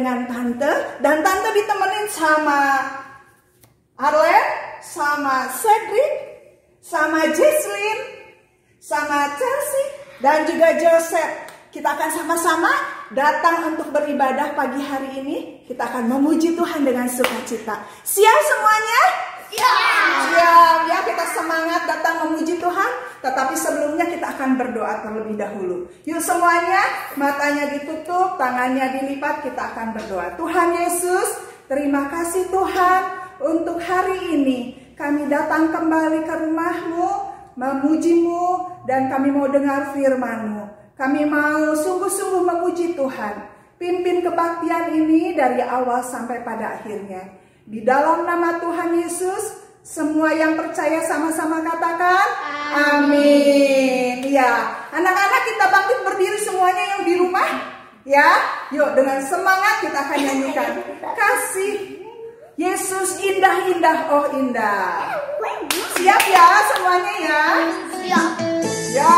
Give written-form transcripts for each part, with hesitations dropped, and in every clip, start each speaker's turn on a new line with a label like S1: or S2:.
S1: dengan tante, dan tante ditemenin sama Arlen, sama Cedric, sama Jesslyn, sama Chelsea, dan juga Joseph. Kita akan sama-sama datang untuk beribadah pagi hari ini. Kita akan memuji Tuhan dengan sukacita. Siap semuanya? Siap ya, kita semangat datang memuji Tuhan. Tetapi sebelumnya kita akan berdoa terlebih dahulu. Yuk semuanya, matanya ditutup, tangannya dilipat, kita akan berdoa. Tuhan Yesus, terima kasih Tuhan untuk hari ini. Kami datang kembali ke rumah-Mu, memuji-Mu, dan kami mau dengar firman-Mu. Kami mau sungguh-sungguh memuji Tuhan. Pimpin kebaktian ini dari awal sampai pada akhirnya. Di dalam nama Tuhan Yesus, semua yang percaya sama-sama katakan amin. Ya, anak-anak kita bangkit berdiri semuanya yang di rumah. Ya, yuk dengan semangat kita akan nyanyikan kasih Yesus indah-indah, oh indah. Siap ya semuanya ya? Siap. Ya.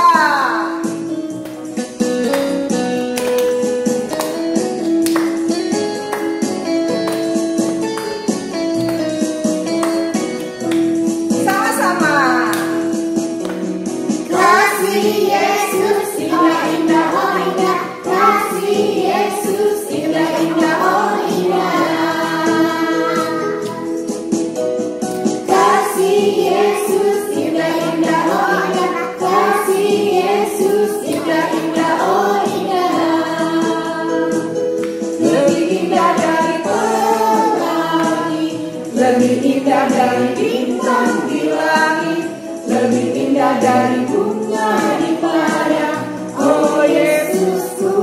S2: Dari bunga di padang, oh Yesusku,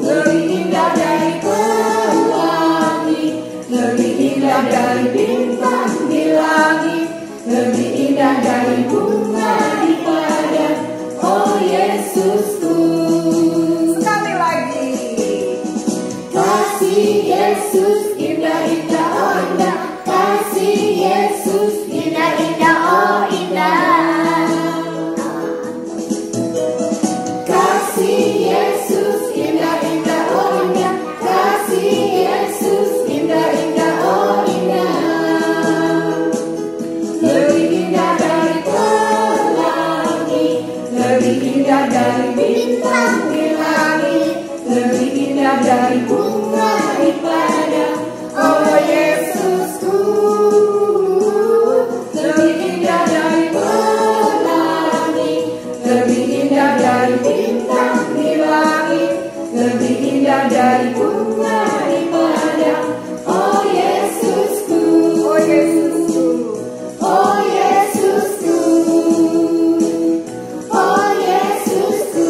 S2: lebih indah dari pelangi, lebih indah dari bintang di langit, lebih indah dari bunga di padang, oh Yesusku.
S1: Sekali lagi,
S2: kasih Yesus indah-indah, oh indah, kasih Yesus indah-indah, oh indah. Kasih Yesus indah-indah, oh indah. Kasih Yesus indah-indah, oh indah. Lebih indah dari pelangi, lebih indah dari bintang di langit, lebih indah dari bunga di padang, oh Yesusku. Lebih indah dari pelangi, lebih indah dari bintang di langit, lebih indah dari bunga di padang, oh Yesusku,
S1: oh Yesusku.
S2: oh Yesusku, oh Yesusku.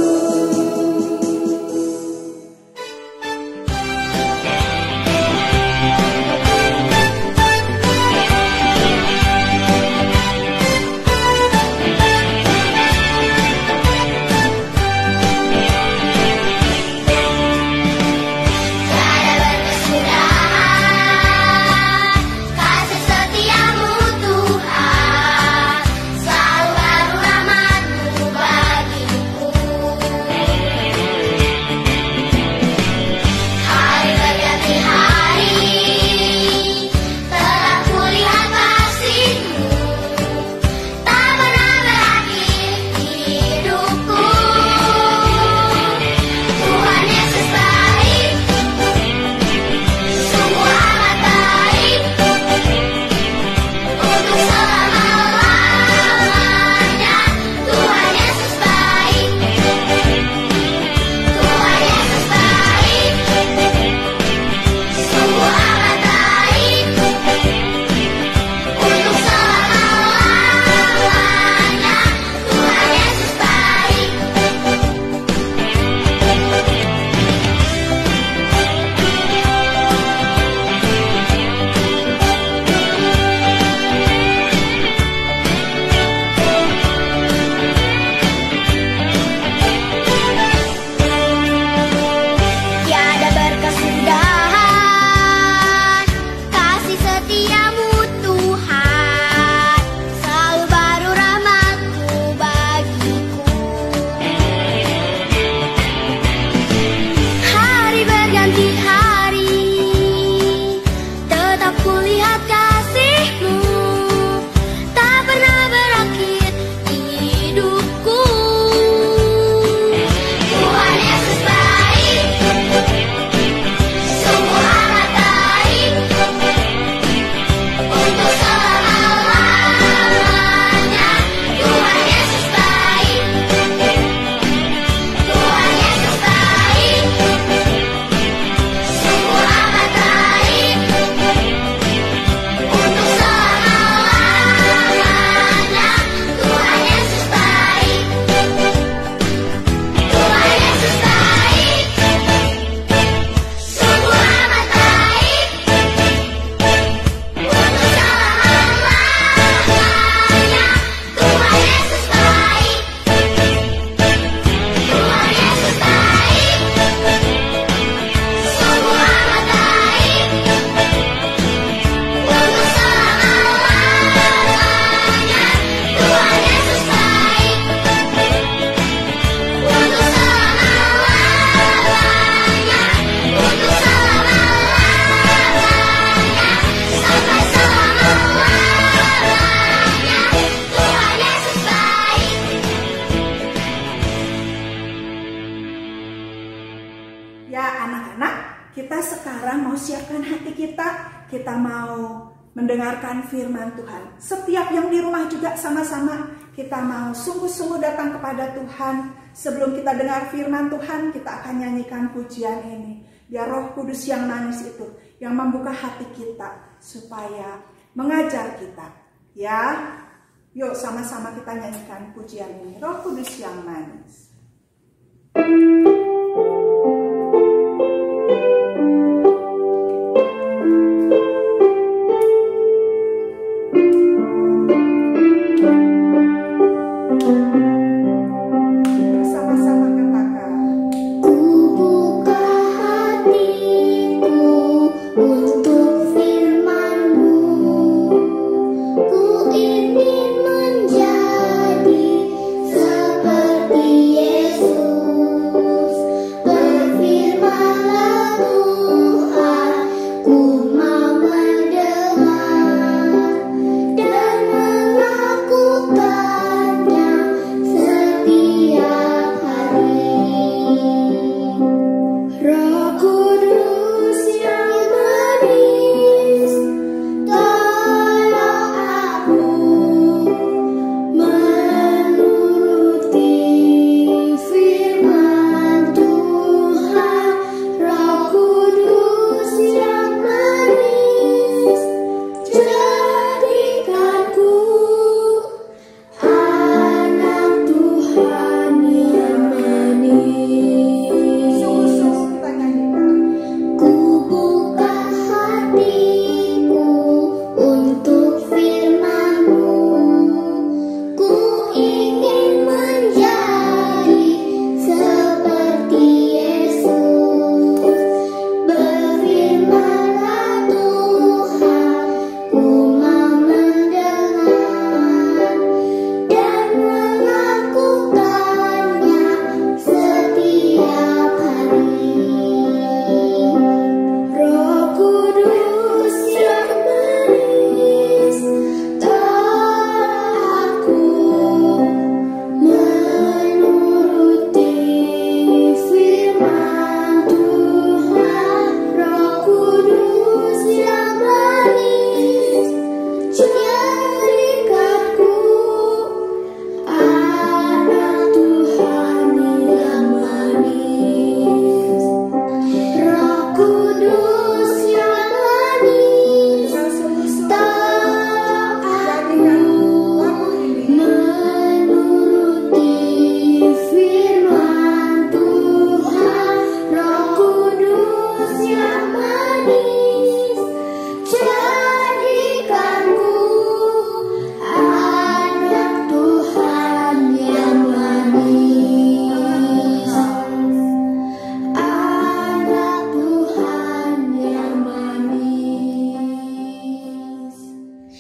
S1: kita mau mendengarkan firman Tuhan. Setiap yang di rumah juga sama-sama kita mau sungguh-sungguh datang kepada Tuhan. Sebelum kita dengar firman Tuhan, kita akan nyanyikan pujian ini. Biar Roh Kudus yang manis itu, yang membuka hati kita, supaya mengajar kita. Ya, yuk sama-sama kita nyanyikan pujian ini. Roh Kudus yang manis.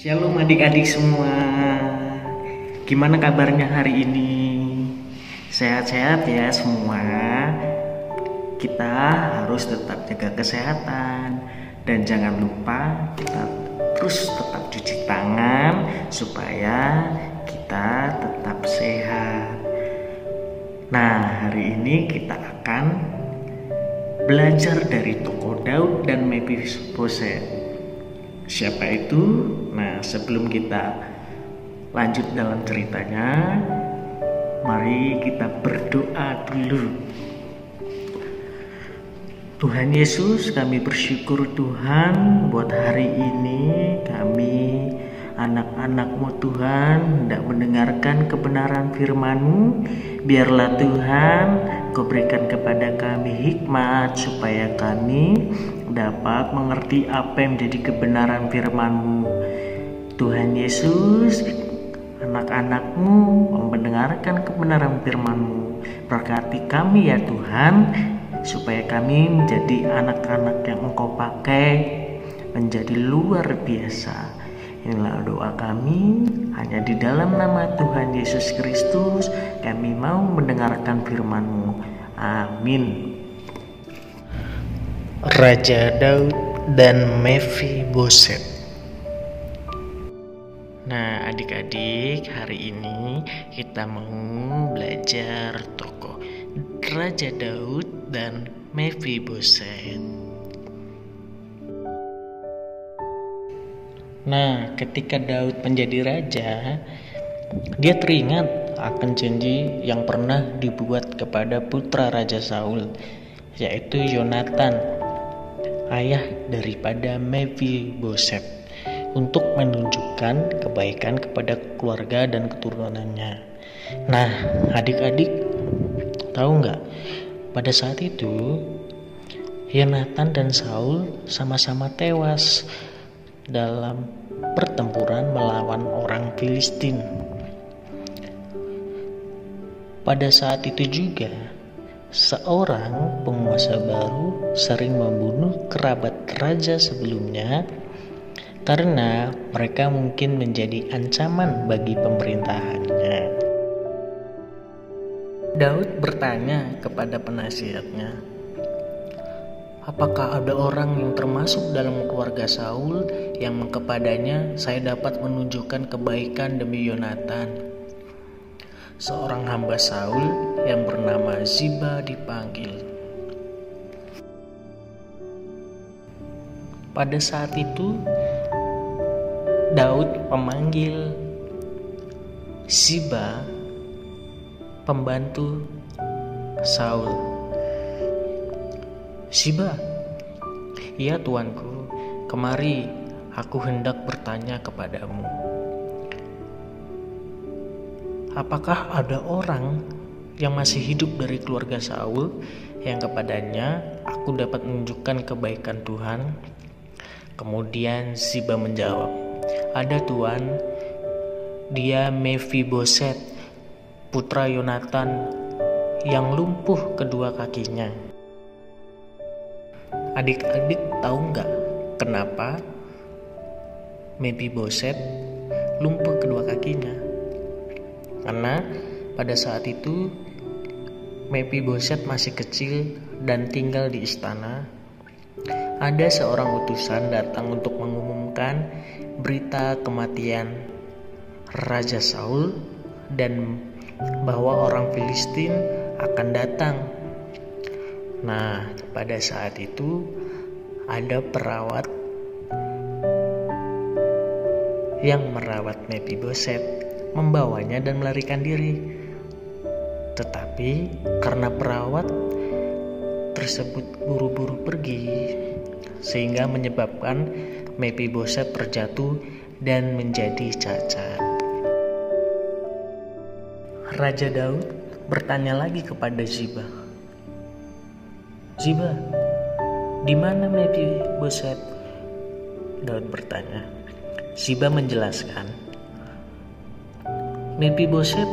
S3: Shalom adik-adik semua. Gimana kabarnya hari ini? Sehat-sehat ya semua. Kita harus tetap jaga kesehatan. Dan jangan lupa kita terus tetap cuci tangan supaya kita tetap sehat. Nah, hari ini kita akan belajar dari tokoh Daud dan Mephiboset. Siapa itu? Nah, sebelum kita lanjut dalam ceritanya, mari kita berdoa dulu. Tuhan Yesus, kami bersyukur Tuhan buat hari ini kami anak-anak-Mu Tuhan hendak mendengarkan kebenaran firman-Mu. Biarlah Tuhan Kau berikan kepada kami hikmat supaya kami dapat mengerti apa yang menjadi kebenaran firman-Mu. Tuhan Yesus, anak-anak-Mu mendengarkan kebenaran firman-Mu. Berkati kami ya Tuhan, supaya kami menjadi anak-anak yang Engkau pakai menjadi luar biasa. Inilah doa kami, hanya di dalam nama Tuhan Yesus Kristus kami mau mendengarkan firman-Mu. Amin.
S4: Raja Daud dan Mephiboset. Nah, adik-adik, hari ini kita mau belajar tokoh Raja Daud dan Mephiboset. Nah, ketika Daud menjadi raja, dia teringat akan janji yang pernah dibuat kepada putra Raja Saul, yaitu Yonatan, ayah daripada Mephiboset, untuk menunjukkan kebaikan kepada keluarga dan keturunannya. Nah, adik-adik tahu nggak? Pada saat itu, Yonatan dan Saul sama-sama tewas dalam pertempuran melawan orang Filistin. Pada saat itu juga, seorang penguasa baru sering membunuh kerabat raja sebelumnya karena mereka mungkin menjadi ancaman bagi pemerintahannya. Daud bertanya kepada penasihatnya, apakah ada orang yang termasuk dalam keluarga Saul yang kepadanya saya dapat menunjukkan kebaikan demi Yonatan? Seorang hamba Saul yang bernama Ziba dipanggil. Pada saat itu, Daud memanggil Ziba, pembantu Saul. Ziba, "Ya tuanku, kemari, aku hendak bertanya kepadamu. Apakah ada orang yang masih hidup dari keluarga Saul yang kepadanya aku dapat menunjukkan kebaikan Tuhan?" Kemudian Ziba menjawab, "Ada tuan, dia Mephiboset, putra Yonatan yang lumpuh kedua kakinya." Adik-adik tahu nggak kenapa Mephiboset lumpuh kedua kakinya? Karena pada saat itu Mephiboset masih kecil dan tinggal di istana. Ada seorang utusan datang untuk mengumumkan berita kematian Raja Saul dan bahwa orang Filistin akan datang. Nah, pada saat itu ada perawat yang merawat Mephiboset, membawanya dan melarikan diri. Tetapi karena perawat tersebut buru-buru pergi, sehingga menyebabkan Mephiboset terjatuh dan menjadi cacat. Raja Daud bertanya lagi kepada Ziba, "Ziba, di mana Mephiboset?" Daud bertanya. Ziba menjelaskan, "Mephiboset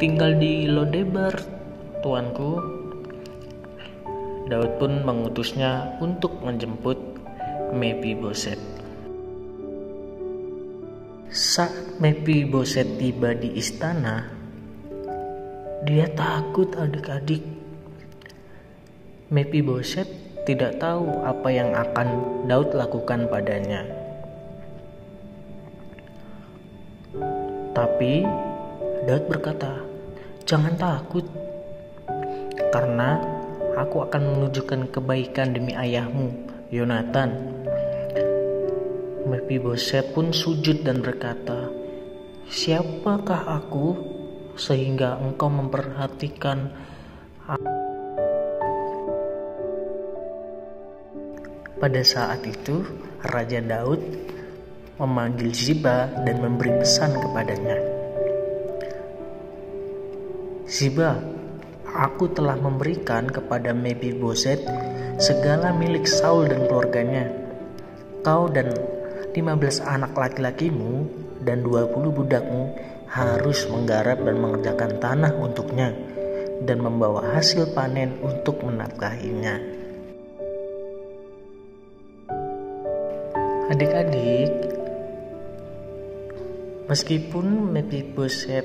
S4: tinggal di Lodebar, tuanku." Daud pun mengutusnya untuk menjemput Mephiboset. Saat Mephiboset tiba di istana, dia takut adik-adik. Mephiboset tidak tahu apa yang akan Daud lakukan padanya. Tapi Daud berkata, "Jangan takut, karena aku akan menunjukkan kebaikan demi ayahmu, Yonatan." Mephiboset pun sujud dan berkata, "Siapakah aku sehingga engkau memperhatikan aku?" Pada saat itu, Raja Daud memanggil Ziba dan memberi pesan kepadanya, "Ziba, aku telah memberikan kepada Mephiboset segala milik Saul dan keluarganya. Kau dan 15 anak laki-lakimu dan 20 budakmu harus menggarap dan mengerjakan tanah untuknya dan membawa hasil panen untuk menafkahinya." Adik-adik, meskipun Mephiboset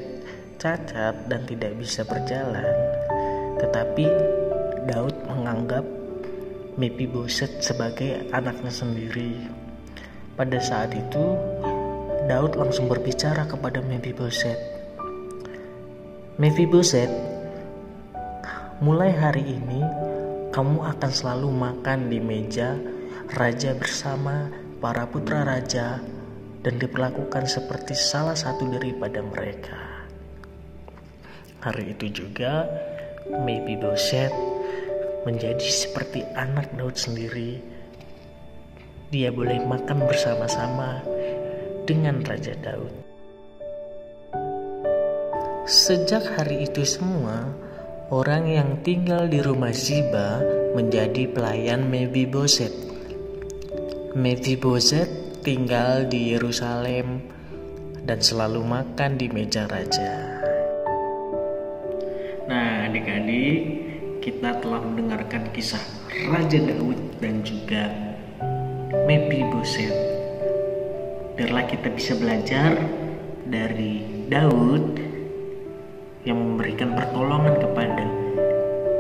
S4: cacat dan tidak bisa berjalan, tetapi Daud menganggap Mephiboset sebagai anaknya sendiri. Pada saat itu, Daud langsung berbicara kepada Mephiboset, "Mephiboset, mulai hari ini kamu akan selalu makan di meja raja bersama para putra raja, dan diperlakukan seperti salah satu daripada mereka. Hari itu juga Mephiboset menjadi seperti anak Daud sendiri. Dia boleh makan bersama-sama dengan Raja Daud. Sejak hari itu semua, orang yang tinggal di rumah Ziba menjadi pelayan Mephiboset. Mephiboset tinggal di Yerusalem dan selalu makan di meja raja.
S3: Nah, adik-adik, kita telah mendengarkan kisah Raja Daud dan juga Mephiboset. Biarlah kita bisa belajar dari Daud yang memberikan pertolongan kepada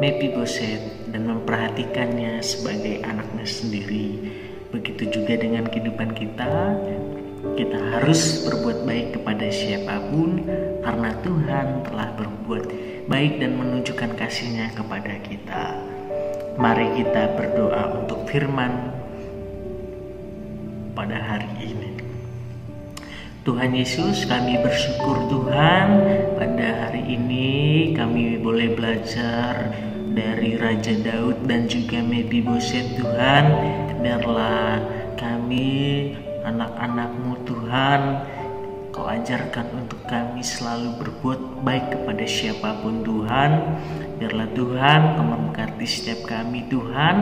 S3: Mephiboset dan memperhatikannya sebagai anaknya sendiri. Begitu juga dengan kehidupan kita. Kita harus berbuat baik kepada siapapun karena Tuhan telah berbuat baik dan menunjukkan kasih-Nya kepada kita. Mari kita berdoa untuk firman pada hari ini. Tuhan Yesus, kami bersyukur Tuhan, pada hari ini kami boleh belajar dari Raja Daud dan juga Mephiboset Tuhan. Biarlah kami anak-anak-Mu Tuhan, Kau ajarkan untuk kami selalu berbuat baik kepada siapapun Tuhan. Biarlah Tuhan Kau memberkati setiap kami Tuhan.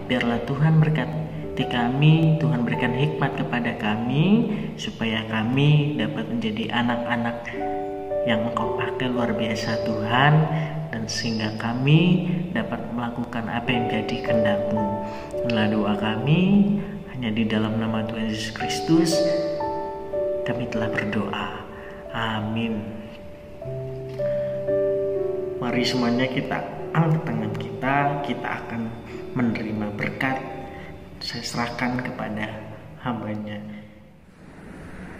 S3: Biarlah Tuhan berkati kami, Tuhan berikan hikmat kepada kami supaya kami dapat menjadi anak-anak yang Engkau pakai luar biasa Tuhan, dan sehingga kami dapat melakukan apa yang jadi kehendak-Mu. Inilah doa kami, hanya di dalam nama Tuhan Yesus Kristus kami telah berdoa. Amin. Mari semuanya kita angkat tangan kita akan menerima berkat. Saya serahkan kepada hamba-Nya.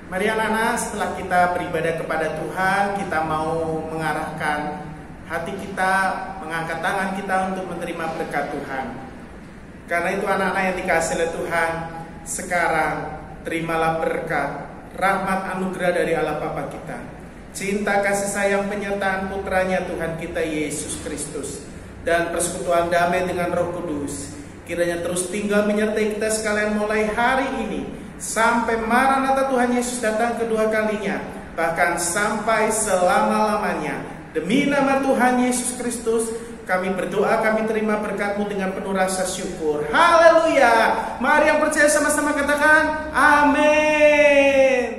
S5: Mari anak-anak, setelah kita beribadah kepada Tuhan, kita mau mengarahkan hati kita, mengangkat tangan kita untuk menerima berkat Tuhan. Karena itu anak-anak yang dikasihi oleh Tuhan, sekarang terimalah berkat, rahmat anugerah dari Allah Bapa kita, cinta kasih sayang penyertaan putranya Tuhan kita Yesus Kristus, dan persekutuan damai dengan Roh Kudus kiranya terus tinggal menyertai kita sekalian mulai hari ini sampai Maranatha Tuhan Yesus datang kedua kalinya, bahkan sampai selama-lamanya. Demi nama Tuhan Yesus Kristus kami berdoa, kami terima berkat-Mu dengan penuh rasa syukur. Haleluya. Mari yang percaya sama-sama katakan amin.